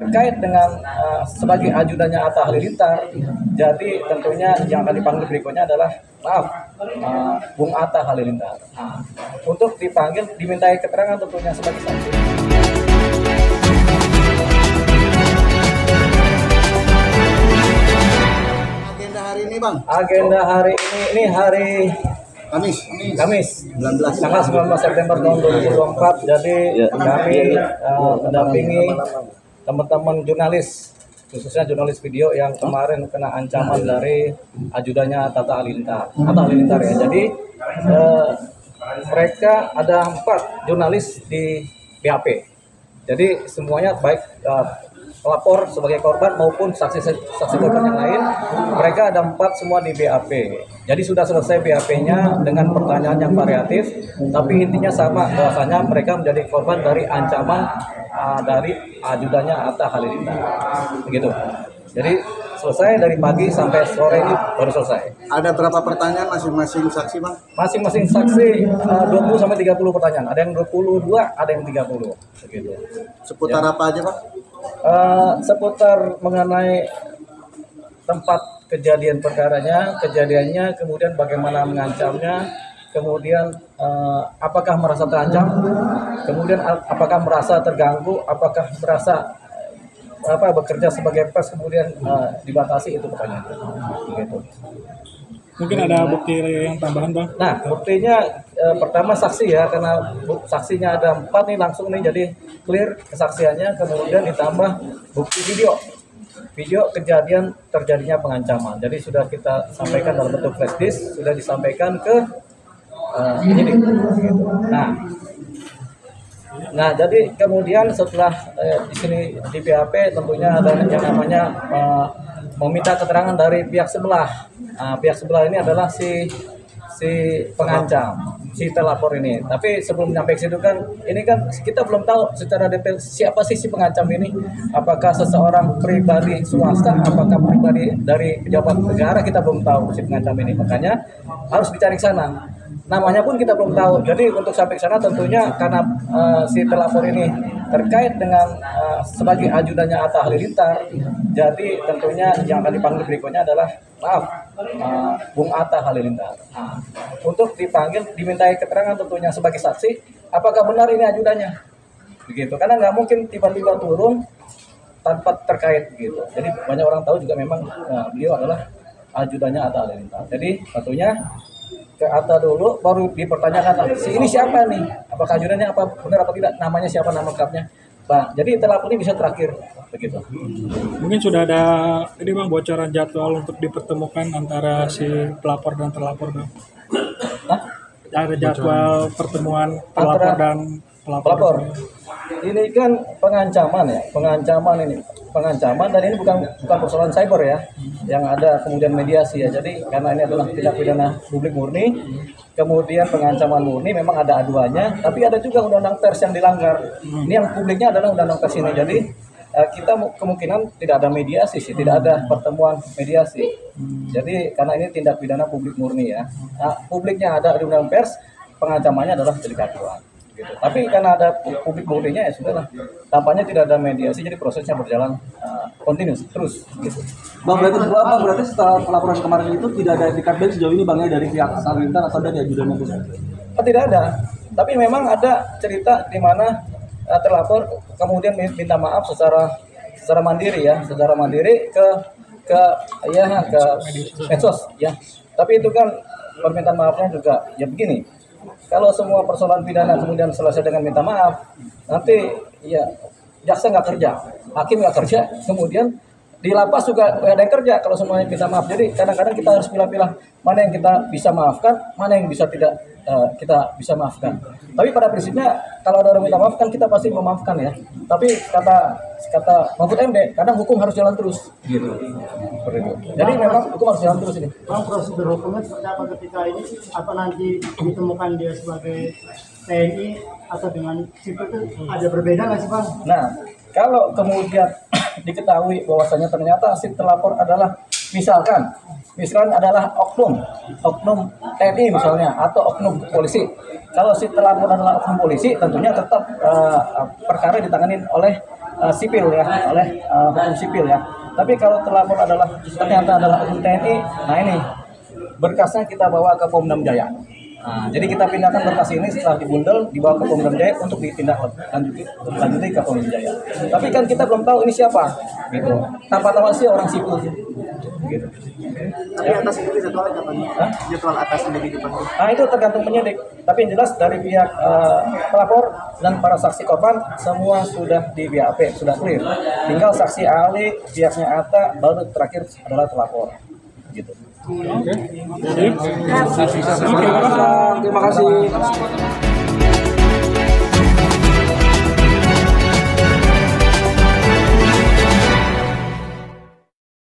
terkait dengan sebagai ajudannya Atta Halilintar. Jadi tentunya yang akan dipanggil berikutnya adalah Bung Atta Halilintar. Untuk dipanggil, dimintai keterangan tentunya sebagai saksi. Agenda hari ini, Bang? Agenda hari ini hari Kamis 19. tanggal 19 September tahun 2024. Jadi kami mendampingi teman-teman jurnalis, khususnya jurnalis video yang kemarin kena ancaman dari ajudannya Atta Halilintar ya. Jadi mereka ada 4 jurnalis di BAP. Jadi semuanya baik pelapor sebagai korban maupun saksi korban yang lain, mereka ada 4 semua di BAP. Jadi sudah selesai BAP-nya dengan pertanyaan yang variatif, tapi intinya sama, bahwasanya mereka menjadi korban dari ancaman dari ajudannya Atta Halilintar. Begitu. Jadi selesai dari pagi sampai sore ini baru selesai. Ada berapa pertanyaan masing-masing saksi, Bang? Masing-masing saksi 20 sampai 30 pertanyaan. Ada yang 22, ada yang 30. Begitu. Seputar apa aja, Pak? Seputar mengenai tempat kejadian perkaranya, kejadiannya, kemudian bagaimana mengancamnya, kemudian apakah merasa terancam, kemudian apakah merasa terganggu, apakah merasa bekerja sebagai pers kemudian dibatasi, itu pertanyaannya. Gitu. Mungkin ada bukti yang tambahan, Bang? Nah, buktinya pertama saksi ya, karena saksinya ada 4 nih langsung nih, jadi clear kesaksiannya, kemudian ditambah bukti video kejadian terjadinya pengancaman. Jadi sudah kita sampaikan dalam bentuk flash disk, sudah disampaikan ke penyidik. Gitu. Nah, jadi kemudian setelah di sini di BAP tentunya ada yang namanya meminta keterangan dari pihak sebelah. Pihak sebelah ini adalah si pengancam, si terlapor ini. Tapi sebelum nyampe ke situ kan, ini kan kita belum tahu secara detail siapa sih si pengancam ini. Apakah seseorang pribadi swasta, apakah pribadi dari pejabat negara, kita belum tahu si pengancam ini. Makanya harus dicari ke sana. Namanya pun kita belum tahu. Jadi untuk sampai ke sana tentunya karena si terlapor ini terkait dengan sebagai ajudannya Atta Halilintar. Jadi tentunya yang akan dipanggil berikutnya adalah Bung Atta Halilintar. Untuk dipanggil, dimintai keterangan tentunya sebagai saksi, apakah benar ini ajudannya. Begitu. Karena nggak mungkin tiba-tiba turun tanpa terkait gitu. Jadi banyak orang tahu juga memang beliau adalah ajudannya Atta Halilintar. Jadi tentunya ke Atta dulu, baru dipertanyakan si ini siapa nih, apakah ajudannya, apa benar apa tidak, namanya siapa, nama lengkapnya. Jadi terlapor ini bisa terakhir begitu. Mungkin sudah ada ini, Bang, bocoran jadwal untuk dipertemukan antara si pelapor dan terlapor, Bang? Ada jadwal pertemuan pelapor dan pelapor. Ini kan pengancaman ya, pengancaman dan ini bukan persoalan cyber ya, yang ada kemudian mediasi ya. Jadi karena ini adalah tindak pidana publik murni, kemudian pengancaman murni, memang ada aduannya, tapi ada juga undang-undang pers yang dilanggar. Ini yang publiknya adalah undang-undang pers ini. Jadi kita kemungkinan tidak ada mediasi sih, tidak ada pertemuan mediasi. Jadi karena ini tindak pidana publik murni ya. Publiknya ada di undang-undang pers, pengancamannya adalah delik aduan. Gitu. Tapi karena ada publik murninya ya sudahlah. Tampaknya tidak ada mediasi, jadi prosesnya berjalan kontinus terus. Gitu. Bang, berarti setelah pelaporan kemarin itu tidak ada etikat baik sejauh ini, Bang, ya, dari pihak Atta Halilintar atau dari ajudannya itu? Tidak ada. Tapi memang ada cerita di mana terlapor kemudian minta maaf secara mandiri ya, ke medsos ya. Tapi itu kan permintaan maafnya juga ya begini. Kalau semua persoalan pidana kemudian selesai dengan minta maaf, nanti ya jaksa nggak kerja, hakim nggak kerja, kemudian di lapas juga nggak ada yang kerja kalau semuanya minta maaf. Jadi kadang-kadang kita harus pilah-pilah mana yang kita bisa maafkan, mana yang bisa tidak kita bisa maafkan. Tapi pada prinsipnya kalau ada orang minta maaf kan kita pasti memaafkan ya. Tapi kata Mahfud MD, kadang hukum harus jalan terus gitu. Jadi memang hukum harus jalan terus ini. Bang, prosedur hukumnya seperti apa ketika ini? Apa nanti ditemukan dia sebagai TNI atau dengan sipil itu ada berbeda nggak sih, Bang? Nah, kalau kemudian diketahui bahwasanya ternyata si terlapor adalah misalkan adalah oknum TNI misalnya atau oknum polisi. Kalau si terlapor adalah oknum polisi, tentunya tetap perkara ditangani oleh sipil ya, oleh hukum sipil ya. Tapi kalau terlapor ternyata adalah oknum TNI, nah ini berkasnya kita bawa ke Polda Jaya. Nah, jadi kita pindahkan berkas ini setelah dibundel dibawa ke Polda Jaya untuk ditindaklanjuti ke Polda Jaya. Tapi kan kita belum tahu ini siapa, gitu. Tanpa tahu sih orang sipil, gitu. Tapi atas sendiri jadwal kapan? Jadwal atas sendiri kapan? Nah itu tergantung penyidik. Tapi yang jelas dari pihak pelapor dan para saksi korban semua sudah di BAP, sudah clear. Tinggal saksi ahli pihaknya Atta, baru terakhir adalah terlapor, gitu. Oke. Terima kasih.